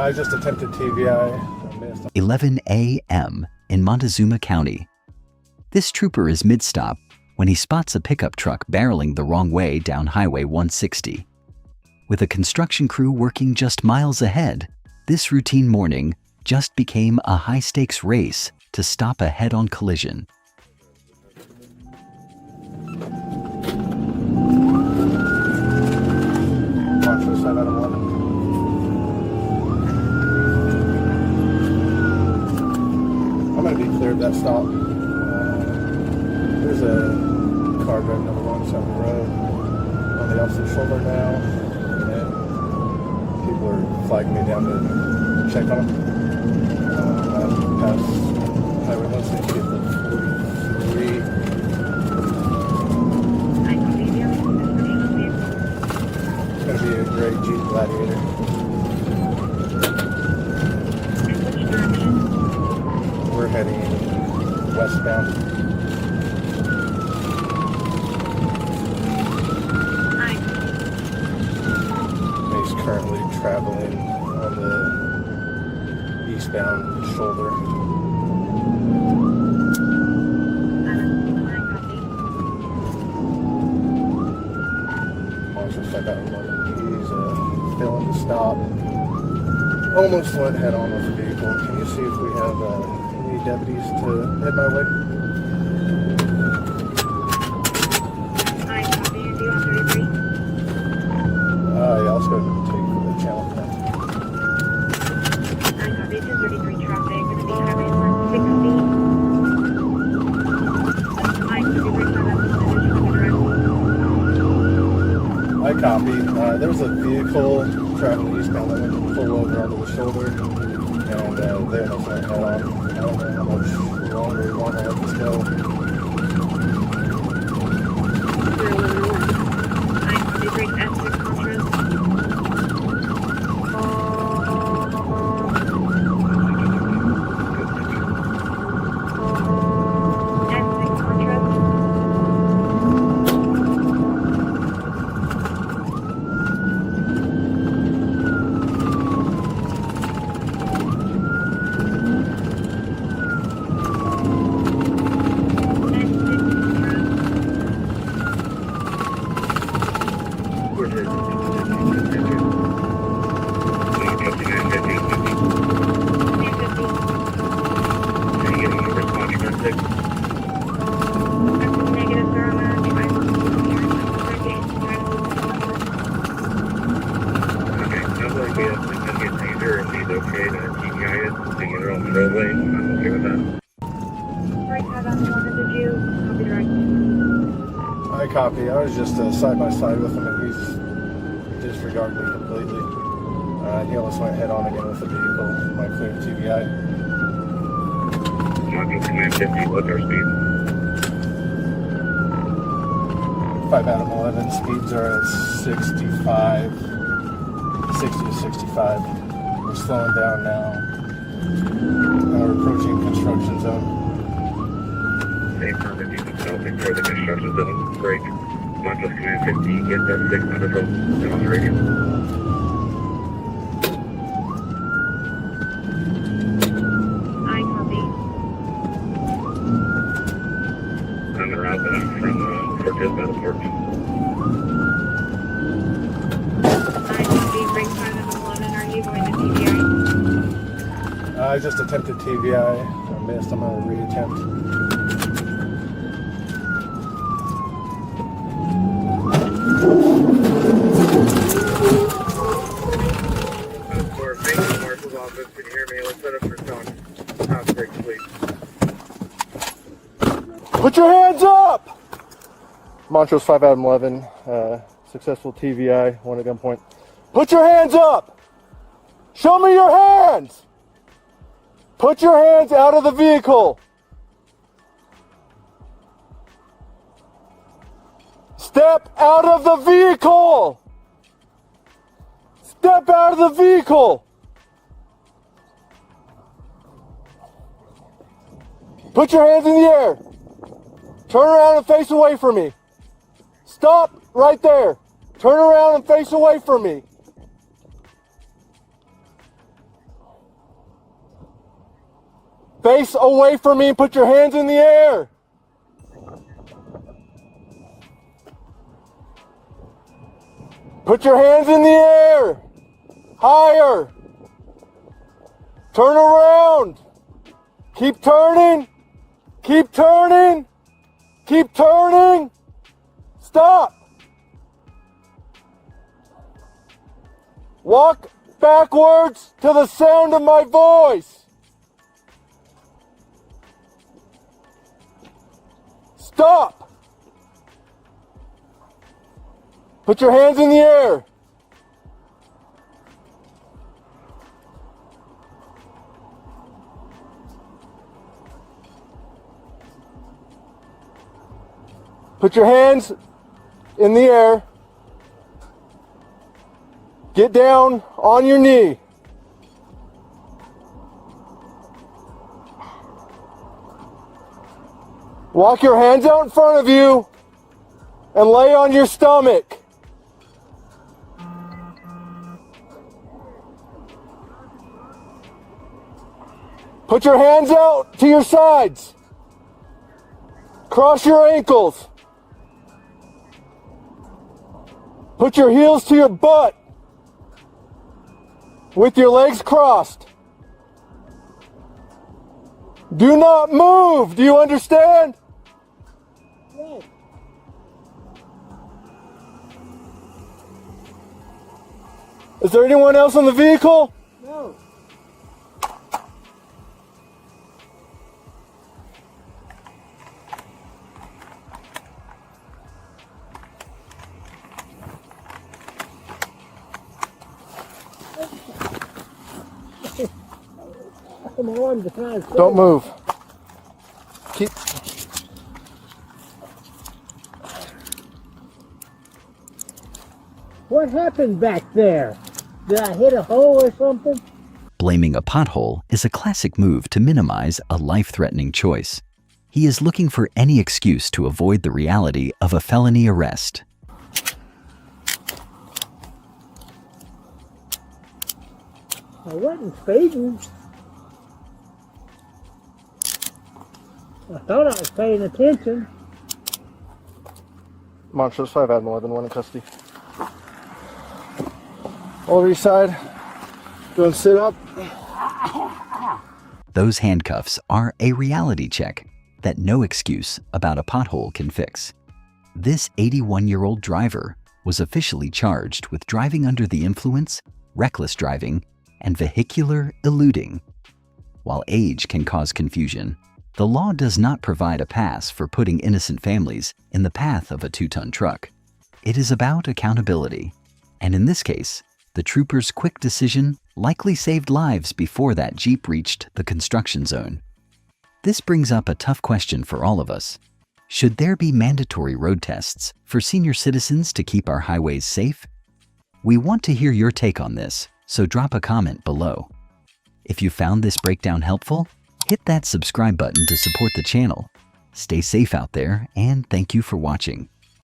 I just attempted TVI. I missed. 11 a.m. in Montezuma County. This trooper is mid-stop when he spots a pickup truck barreling the wrong way down Highway 160. With a construction crew working just miles ahead, this routine morning just became a high-stakes race to stop a head-on collision. I'm going to be clear of that stop. There's a car driving on the wrong side of the road on the opposite shoulder now, and people are flagging me down to check on them. I'm past Highway 160 at the 43. It's going to be a great Jeep Gladiator. We're heading westbound. He's currently traveling on the eastbound shoulder. He's failing to stop. Almost went head on with the vehicle. Can you see if we have any deputies to head my way? Hi, copy. Do you want 33? Yeah, let's go take the channel. Hi, copy. 233 traffic. Going to be Highway 160. Hi, I copy. There was a vehicle traveling eastbound that went full over onto the shoulder, and they almost went head on. I don't know how much longer we want to let this go. Hi, copy. Great S6 Contras. S6 Contras. I copy. I was just side by side with him, and he's disregarded me completely. He almost went head on again with the vehicle. My clear TVI. Command 50, what's our speed? 5 out of 11. Speeds are at 65, 60 to 65. We're slowing down now. We're approaching construction zone. Same permit, you can tell before the construction zone break. Montezuma County 50, get that 600 and on the radio. I copy. On the route that I'm from Fortress Metalwork. I copy. Break 5 out of 11. Are you going to TVI? I just attempted TVI. I missed. I'm going to re-attempt. For Mason Marshal's office, can you hear me? Let's set up for Sean. House break, please. Put your hands up! Montrose 5 out of 11. Successful TVI. One at gunpoint. Put your hands up! Show me your hands! Put your hands out of the vehicle! Step out of the vehicle! Step out of the vehicle! Put your hands in the air! Turn around and face away from me! Stop right there! Turn around and face away from me! Face away from me and put your hands in the air. Put your hands in the air. Higher. Turn around. Keep turning. Keep turning. Keep turning. Stop. Walk backwards to the sound of my voice. Stop. Put your hands in the air. Put your hands in the air. Get down on your knee. Walk your hands out in front of you and lay on your stomach. Put your hands out to your sides. Cross your ankles. Put your heels to your butt with your legs crossed. Do not move. Do you understand? Yes. Is there anyone else in the vehicle? No. Don't move. Keep. What happened back there? Did I hit a hole or something? Blaming a pothole is a classic move to minimize a life-threatening choice. He is looking for any excuse to avoid the reality of a felony arrest. I wasn't speeding. I thought I was paying attention. Montrose 5 had more than one in custody. Over your side. Go and sit up. Those handcuffs are a reality check that no excuse about a pothole can fix. This 81-year-old driver was officially charged with driving under the influence, reckless driving, and vehicular eluding. While age can cause confusion, the law does not provide a pass for putting innocent families in the path of a 2-ton truck. It is about accountability, and in this case, the trooper's quick decision likely saved lives before that Jeep reached the construction zone. This brings up a tough question for all of us. Should there be mandatory road tests for senior citizens to keep our highways safe? We want to hear your take on this, so drop a comment below. If you found this breakdown helpful, hit that subscribe button to support the channel. Stay safe out there, and thank you for watching.